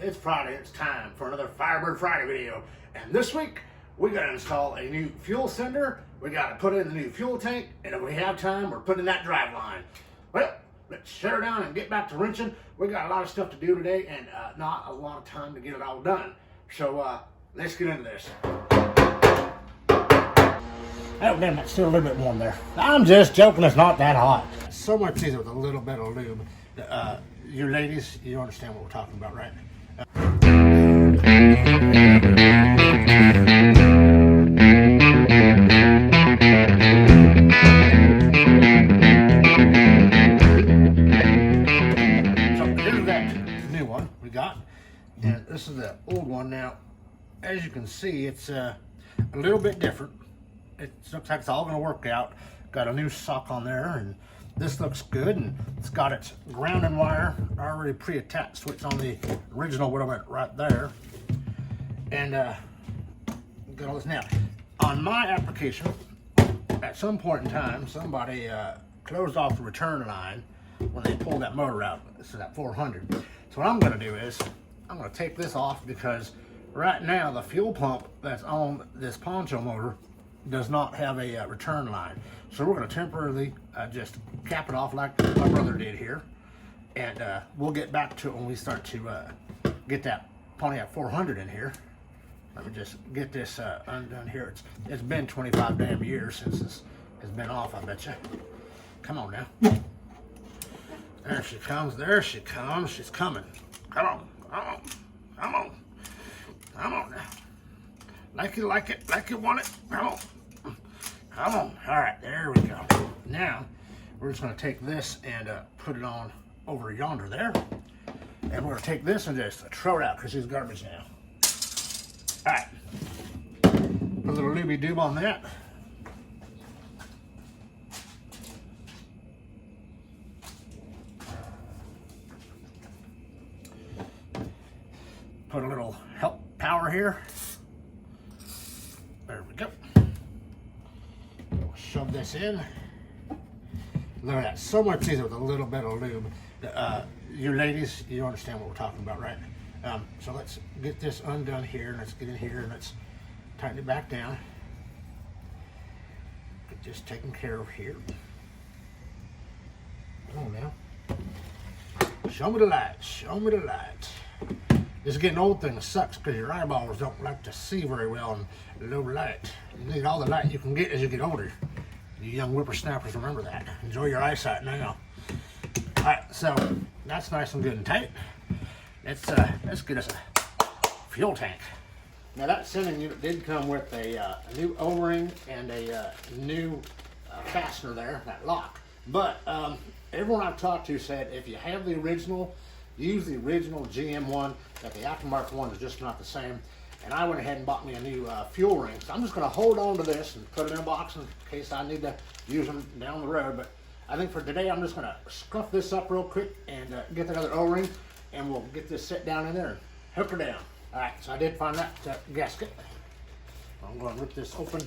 It's Friday, it's time for another Firebird Friday video. And this week, we gotta install a new fuel sender, we gotta put in the new fuel tank, and if we have time, we're putting in that drive line. Well, let's shut her down and get back to wrenching. We got a lot of stuff to do today and not a lot of time to get it all done. So let's get into this. Oh damn, that's still a little bit warm there. I'm just joking, it's not that hot. So much easier with a little bit of lube. You ladies, you understand what we're talking about, right? So here's that new one we got, and this is the old one. Now, as you can see, it's a little bit different. It looks like it's all going to work out. Got a new sock on there, and this looks good, and it's got its grounding wire already pre-attached, so it's on the original went right there. And got all this. Now, on my application, at some point in time, somebody closed off the return line when they pulled that motor out. This is that 400. So what I'm going to do is I'm going to take this off, because right now the fuel pump that's on this poncho motor does not have a return line. So we're going to temporarily just cap it off like my brother did here, and we'll get back to it when we start to get that Pontiac 400 in here. Let me just get this undone here. It's been 25 damn years since this has been off, I bet you. Come on now. There she comes, there she comes, she's coming. Come on, come on, come on, come on now. Like you like it, like you want it, come on. Come on. All right, there we go. Now, we're just going to take this and put it on over yonder there. And we're going to take this and just throw it out, because it's garbage now. All right. Put a little looby-doob on that. Put a little help power here. There we go. Shove this in. Look at that, so much easier with a little bit of lube. You ladies, you understand what we're talking about, right? So let's get this undone here, and let's get in here and let's tighten it back down. Get this taken care of here. Come on now. Show me the light, show me the light. This is getting old thing that sucks, because your eyeballs don't like to see very well in low light. You need all the light you can get as you get older. You young whippersnappers, remember that. Enjoy your eyesight now. All right, so that's nice and good and tight. Let's get us a fuel tank. Now that sending unit did come with a new O-ring and a new fastener there, that lock. But everyone I've talked to said if you have the original, use the original GM one, that the aftermarket one is just not the same. And I went ahead and bought me a new fuel ring. So I'm just going to hold on to this and put it in a box in case I need to use them down the road. But I think for today, I'm just going to scuff this up real quick and get that other O-ring, and we'll get this set down in there and hook her down. All right, so I did find that gasket. I'm going to rip this open,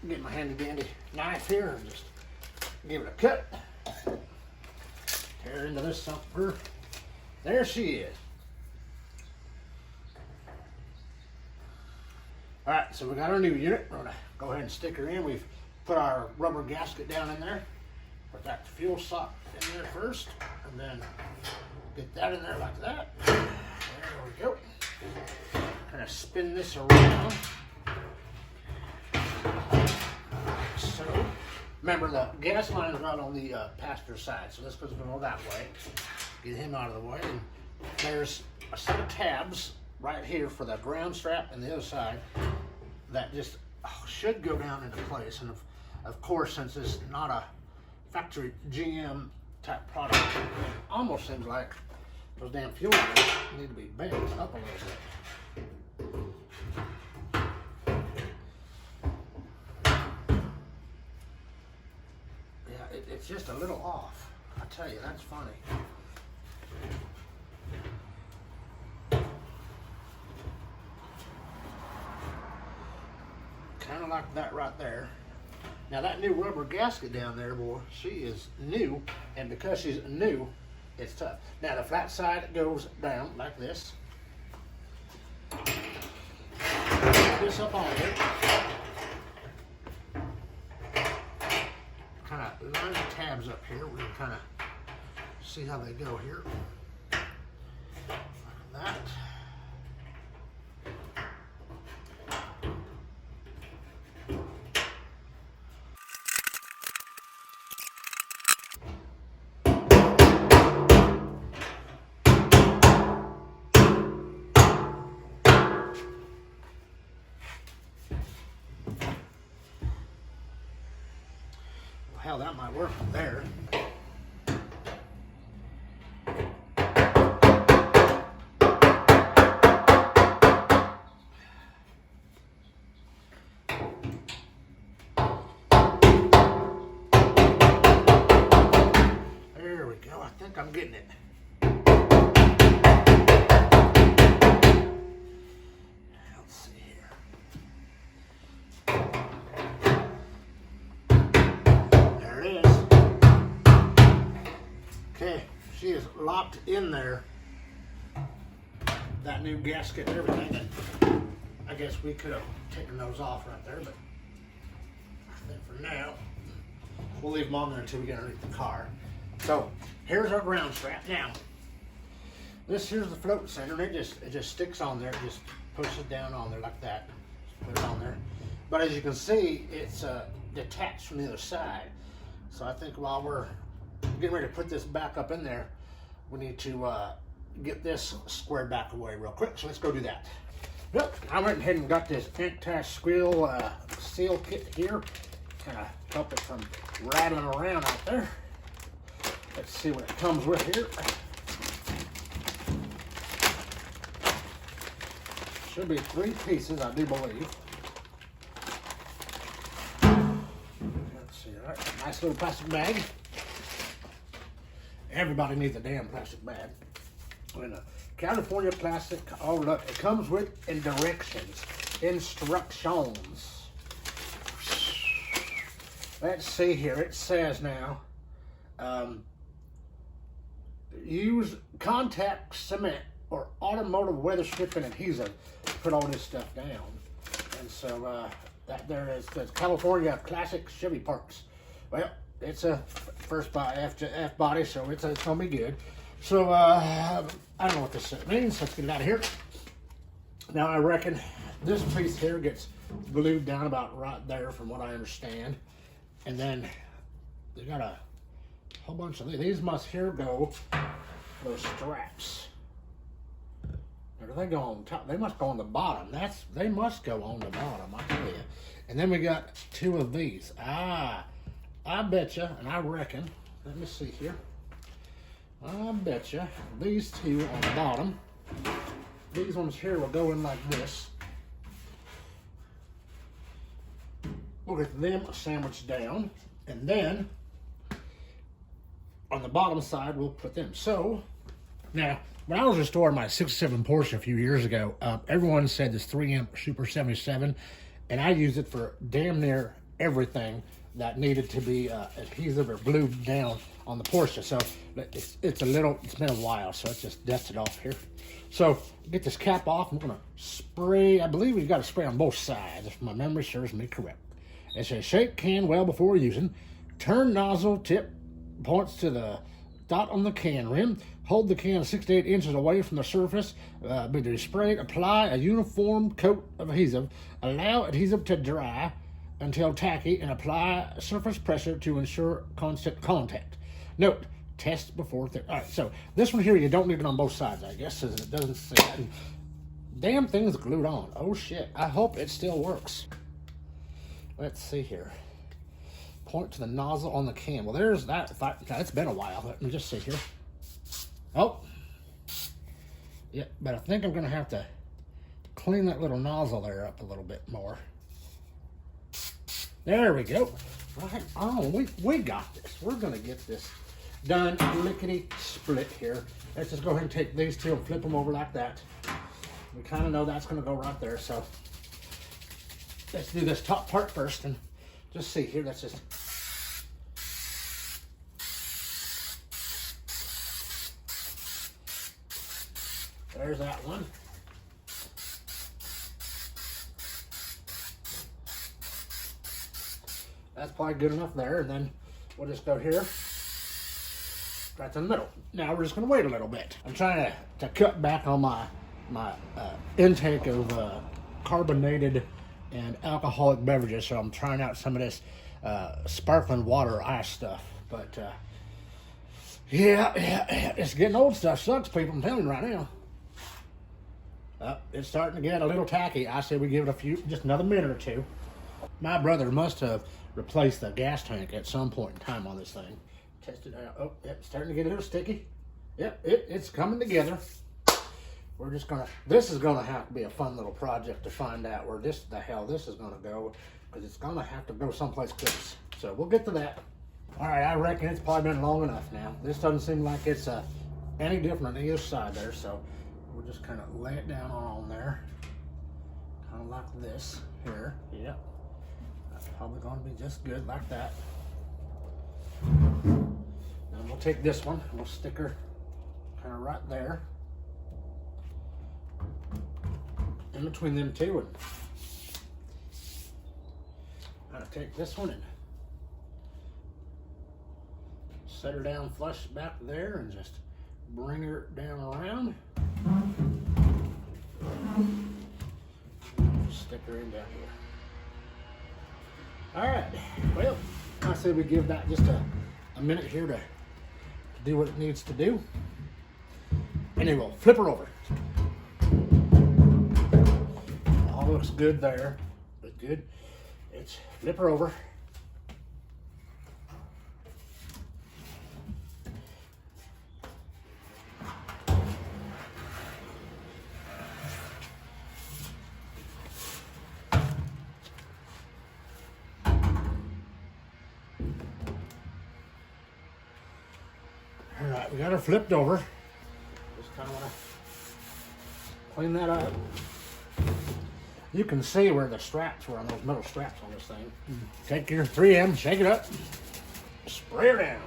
get my handy dandy knife here and just give it a cut. Tear into this sucker. There she is. All right, so we got our new unit. We're gonna go ahead and stick her in. We've put our rubber gasket down in there. Put that fuel sock in there first, and then get that in there like that. There we go. Kind of spin this around. So, remember the gas line is right on the passenger side, so this goes going to go that way. Get him out of the way. And there's a set of tabs right here for the ground strap, and the other side that just should go down into place. And of course, since it's not a factory GM type product, it almost seems like those damn fuel lines need to be bent up a little bit. Yeah, it's just a little off. I tell you, that's funny. Kind of like that right there. Now that new rubber gasket down there, boy, she is new, and because she's new, it's tough. Now the flat side goes down like this. This up on here. Kind of line the tabs up here. We can kind of see how they go here. Like that. Hell, that might work from there. There we go. I think I'm getting it. Let's see here. There it is. Okay, she is locked in there. That new gasket and everything. And I guess we could have taken those off right there, but I think for now, we'll leave them on there until we get underneath the car. So here's our ground strap. Now, this here's the float center. It just sticks on there. It just pushes down on there like that. Just put it on there. But as you can see, it's detached from the other side. So I think while we're getting ready to put this back up in there, we need to get this squared back away real quick. So let's go do that. Look, I went ahead and got this anti-squeal seal kit here. Kind of help it from rattling around out there. Let's see what it comes with here. Should be 3 pieces, I do believe. Let's see, all right, nice little plastic bag. Everybody needs a damn plastic bag. And a California plastic, oh look, it comes with instructions. Let's see here, it says now, use contact cement or automotive weather stripping adhesive to put all this stuff down. And so that there is the California classic Chevy parts. Well, it's a first by F body, so it's gonna be good. So I don't know what this means. Let's get it out of here. Now I reckon this piece here gets glued down about right there, from what I understand. And then they got a whole bunch of these must here go those straps. Or do they go on top? They must go on the bottom. They must go on the bottom, I tell you. And then we got 2 of these. I betcha, and I reckon, let me see here. I betcha these 2 on the bottom. These ones here will go in like this. We'll get them sandwiched down, and then on the bottom side we'll put them. So now, when I was restoring my '67 Porsche a few years ago, everyone said this 3M Super 77, and I used it for damn near everything that needed to be adhesive or glued down on the Porsche. So it's been a while, so it's just dusted off here. So get this cap off. I'm gonna spray. I believe we've got to spray on both sides, if my memory serves me correct. It says shake can well before using. Turn nozzle tip points to the dot on the can rim. Hold the can 6 to 8 inches away from the surface. Be sprayed. Apply a uniform coat of adhesive. Allow adhesive to dry until tacky, and apply surface pressure to ensure constant contact. Note: test before. All right. So this one here, you don't need it on both sides, I guess, as it doesn't say that. Damn thing's glued on. Oh shit! I hope it still works. Let's see here. Point to the nozzle on the can. Well, there's that. It's been a while. Let me just see here. Oh. Yeah, but I think I'm going to have to clean that little nozzle there up a little bit more. There we go. Right on. We got this. We're going to get this done lickety split here. Let's just go ahead and take these 2 and flip them over like that. We kind of know that's going to go right there, so let's do this top part first and just see here. Let's just There's that one. That's probably good enough there, and then we'll just go here, right in the middle. Now we're just gonna wait a little bit. I'm trying to cut back on my intake of carbonated and alcoholic beverages, so I'm trying out some of this sparkling water ice stuff. But yeah, it's getting old. Stuff sucks, people. I'm telling you right now. It's starting to get a little tacky. I say we give it just another minute or two. My brother must have replaced the gas tank at some point in time on this thing. Test it out. Oh, yep, it's starting to get a little sticky. Yep, it's coming together. We're just gonna, this is gonna have to be a fun little project to find out where the hell this is gonna go, because it's gonna have to go someplace close. So we'll get to that. All right, I reckon it's probably been long enough now. This doesn't seem like it's any different on either side there, so we'll just kind of lay it down on there. Kind of like this here. Yep. That's probably going to be just good like that. Now we'll take this one, we'll stick her kind of right there in between them two, and I'll take this one and set her down flush back there and just bring her down around. Stick her in down here. All right, well, I say we give that just a minute here to do what it needs to do. And then we'll flip her over. All looks good there, but good. It's flip her over. All right, we got her flipped over. Just kind of want to clean that up. You can see where the straps were on those metal straps on this thing. Take your 3M, shake it up, spray her down.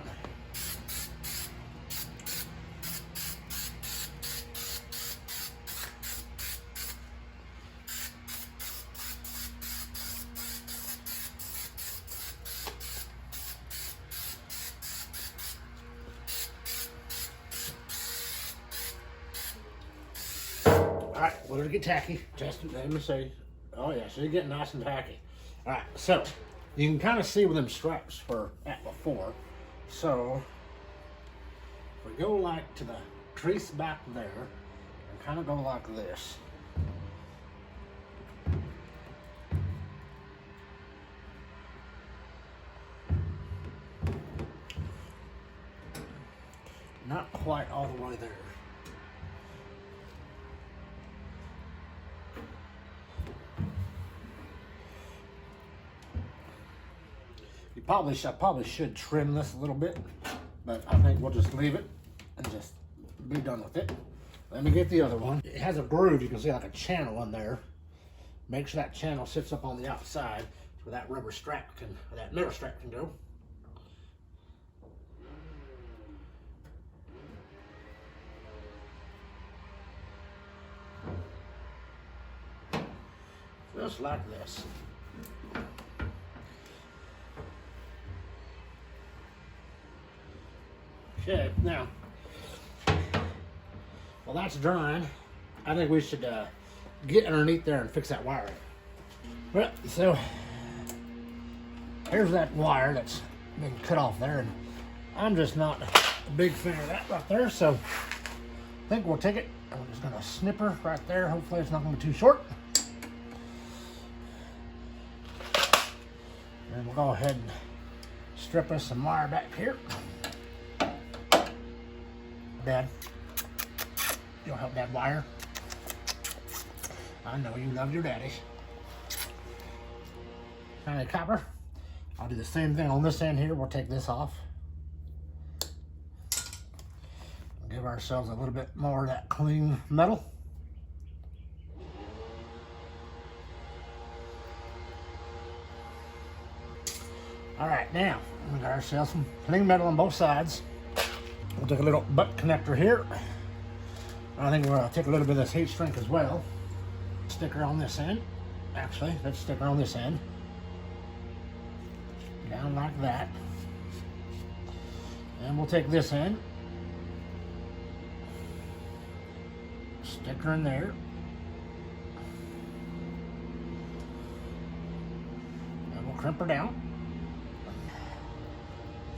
Alright, let her get tacky. Just let me see. Oh yeah, she's getting nice and tacky. Alright, so you can kind of see where them straps were at before. So if we go like to the crease back there and kind of go like this. Not quite all the way there. I probably should trim this a little bit, but I think we'll just leave it and just be done with it. Let me get the other one. It has a groove, you can see like a channel in there. Make sure that channel sits up on the outside so that rubber strap can, or that metal strap can go. Just like this. Okay, now, while that's drying, I think we should get underneath there and fix that wiring. Well, so here's that wire that's been cut off there, and I'm just not a big fan of that right there, so I think we'll take it. I'm just gonna snip her right there. Hopefully it's not gonna be too short. And we'll go ahead and strip us some wire back here. Dad, you'll help Dad wire. I know you love your daddy. Finally, copper. I'll do the same thing on this end here. We'll take this off. Give ourselves a little bit more of that clean metal. All right, now we got ourselves some clean metal on both sides. We'll take a little butt connector here. I think we're going to take a little bit of this heat shrink as well. Sticker on this end. Actually, let's sticker on this end. Down like that. And we'll take this end. Sticker in there. And we'll crimp her down.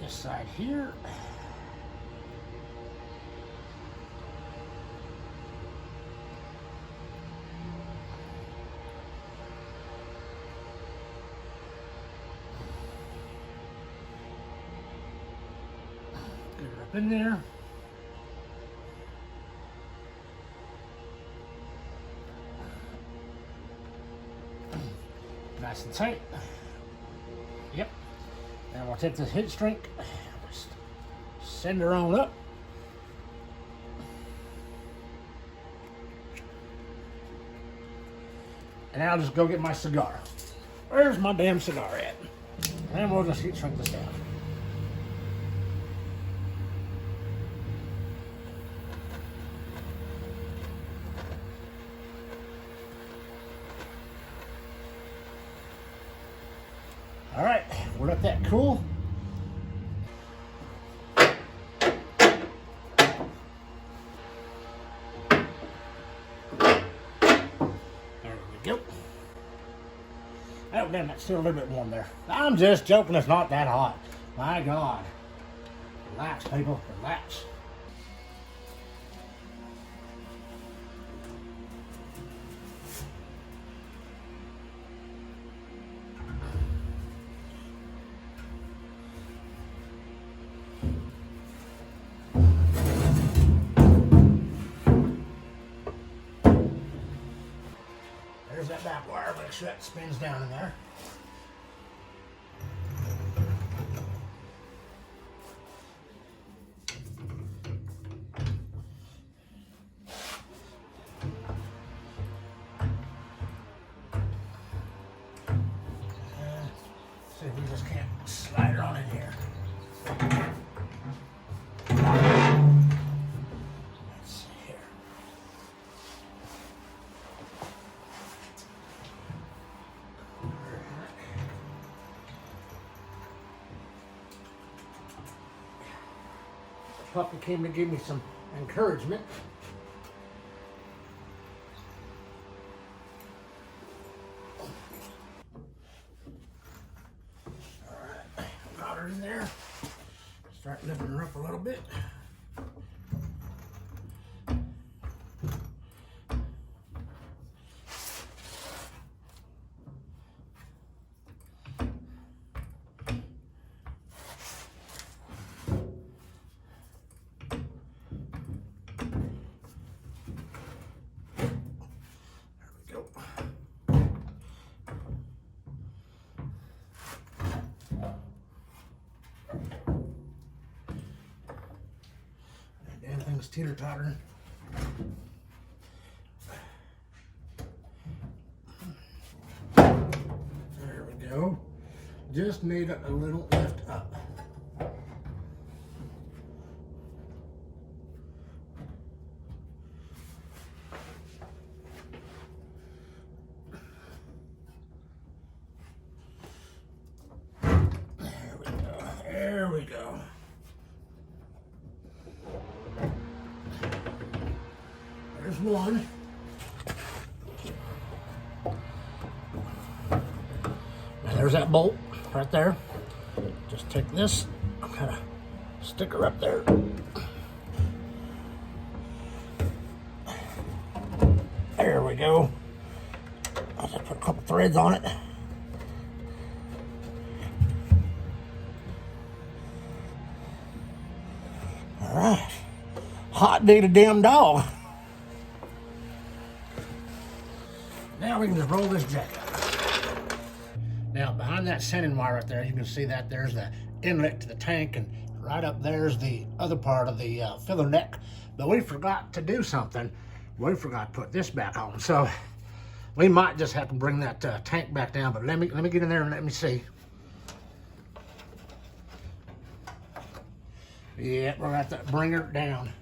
This side here. Get her up in there. Nice and tight. Yep. And we'll take this heat shrink, just send her on up. And I'll just go get my cigar. Where's my damn cigar at? And we'll just heat shrink this down. All right, we'll let that cool. There we go. Oh, damn, that's still a little bit warm there. I'm just joking, it's not that hot. My God. Relax, people, relax. There's that back wire, make sure that spins down in there. See if we just can't slide her on in here. Let's see here. Puppy came to give me some encouragement. All right, got her in there. Start lifting her up a little bit. Damn thing's teeter-tottering. There we go. Just need a little lift up. There we go. There we go. There's one. And there's that bolt right there. Just take this, kind of stick her up there. There we go. I'll just put a couple threads on it. All right. Hot day to damn dog. Now we can just roll this jacket. Now behind that sending wire right there, you can see that there's the inlet to the tank, and right up there's the other part of the filler neck. But we forgot to do something. We forgot to put this back on. So we might just have to bring that tank back down. But let me get in there and let me see. Yeah, we're gonna have to bring her down.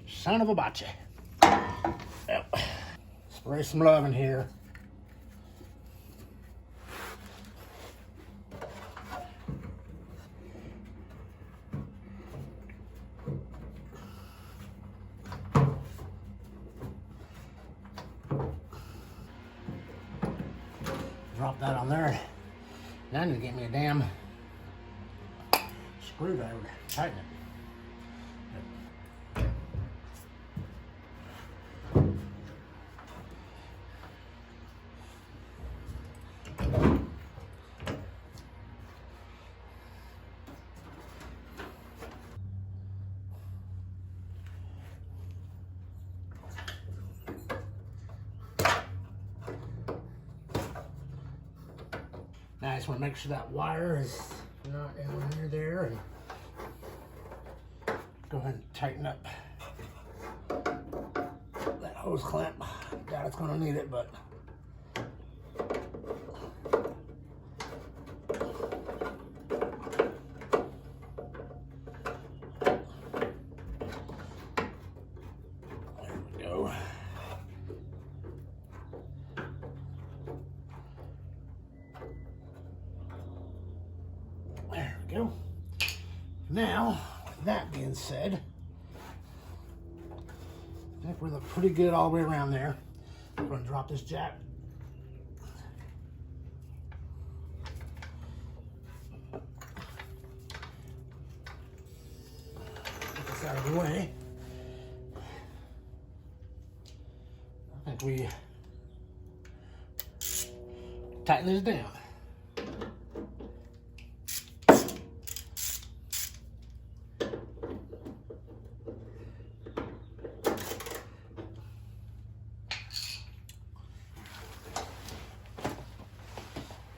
Son of a botcha. Spray some love in here. Drop that on there. Now I need to get me a damn screwdriver to tighten it. Now I just want to make sure that wire is not down near there, and go ahead and tighten up that hose clamp. Doubt it's going to need it, but there we go. There we go. Now, with that being said, I think we look pretty good all the way around there. I'm going to drop this jack. Get this out of the way. I think we tighten this down.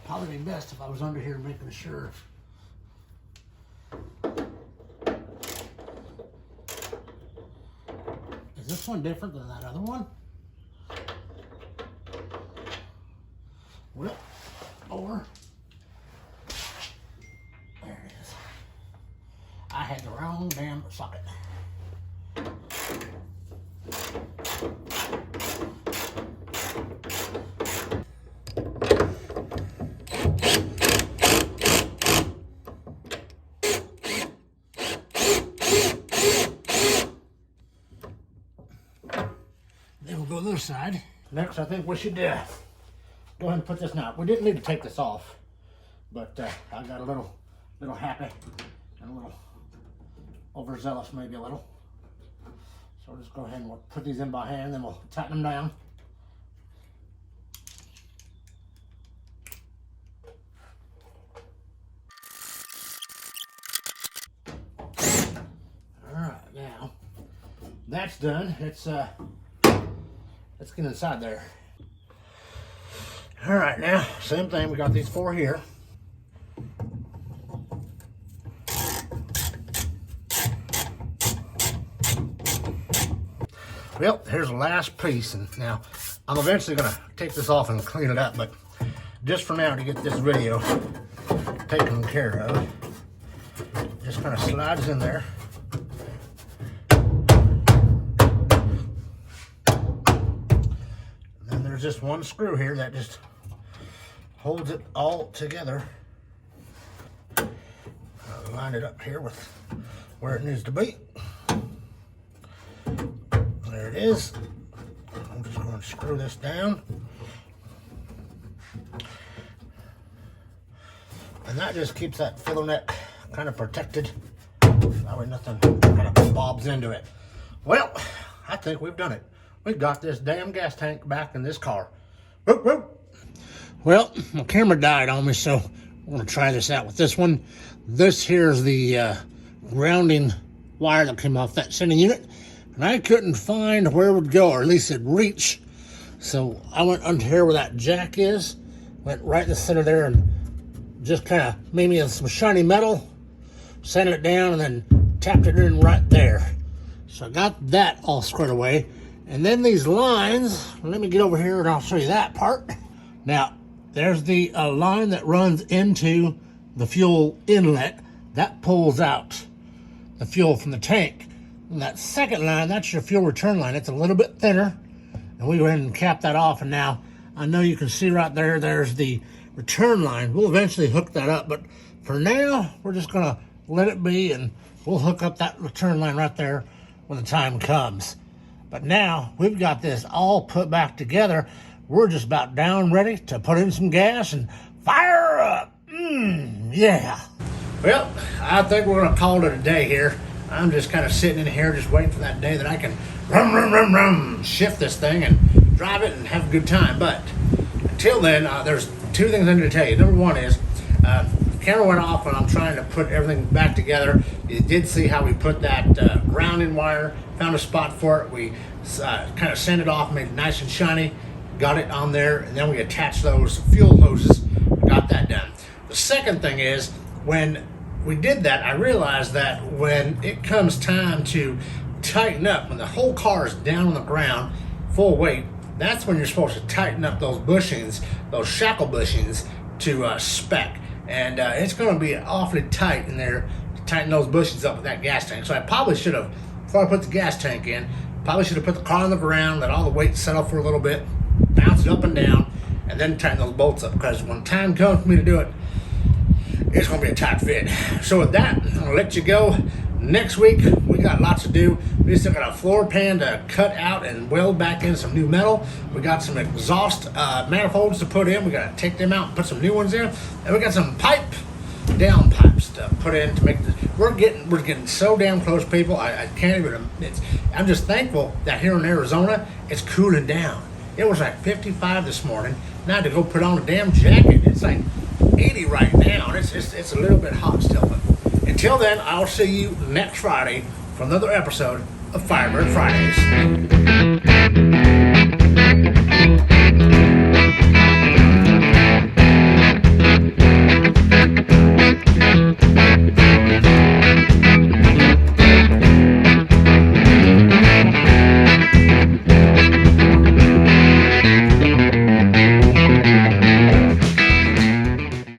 Probably be best if I was under here making sure. Is this one different than that other one? Well, or there it is. I had the wrong damn socket. Then we'll go to the other side. Next, I think we should go ahead and put this now. We didn't need to take this off, but I got a little happy and a little overzealous, maybe a little. So we'll just go ahead and we'll put these in by hand, then we'll tighten them down. All right, now that's done. Let's get inside there. All right, now, same thing. We got these four here. Well, here's the last piece. And now, I'm eventually going to take this off and clean it up. But just for now, to get this video taken care of, just kind of slides in there. There's just one screw here that just holds it all together. I'll line it up here with where it needs to be. There it is. I'm just going to screw this down. And that just keeps that filler neck kind of protected. That way nothing kind of bobs into it. Well, I think we've done it. We got this damn gas tank back in this car. Whoop, whoop. Well, my camera died on me, so we're going to try this out with this one. This here is the grounding wire that came off that sending unit. And I couldn't find where it would go, or at least it'd reach. So I went under here where that jack is, went right in the center there, and just kind of made me some shiny metal, sanded it down, and then tapped it in right there. So I got that all squared away. And then these lines, let me get over here and I'll show you that part. Now, there's the line that runs into the fuel inlet. That pulls out the fuel from the tank. And that second line, that's your fuel return line. It's a little bit thinner. and we went and capped that off. And now I know you can see right there, there's the return line. We'll eventually hook that up, but for now, we're just gonna let it be, and we'll hook up that return line right there when the time comes. But now we've got this all put back together. We're just about down ready to put in some gas and fire up. Yeah. Well, I think we're gonna call it a day here. I'm just kind of sitting in here just waiting for that day that I can shift this thing and drive it and have a good time. But until then, there's two things I need to tell you. Number one is, the camera went off when I'm trying to put everything back together. You did see how we put that grounding wire, found a spot for it. We kind of sanded it off, made it nice and shiny, got it on there, and then we attached those fuel hoses, got that done. The second thing is, when we did that, I realized that when it comes time to tighten up, when the whole car is down on the ground, full weight, that's when you're supposed to tighten up those bushings, those shackle bushings, to spec. And it's going to be awfully tight in there to tighten those bushings up with that gas tank. So I probably should have, before I put the gas tank in, probably should have put the car on the ground, let all the weight settle for a little bit, bounce it up and down, and then tighten those bolts up. Because when time comes for me to do it, it's going to be a tight fit. So with that, I'm going to let you go. Next week, we got lots to do. We still got a floor pan to cut out and weld back in some new metal. We got some exhaust manifolds to put in. We got to take them out and put some new ones in. And we got some down pipes to put in to make this. We're getting so damn close, people. I can't even. I'm just thankful that here in Arizona, it's cooling down. It was like 55 this morning. Now I had to go put on a damn jacket. It's like 80 right now. It's a little bit hot still. But until then, I'll see you next Friday for another episode of Firebird Fridays.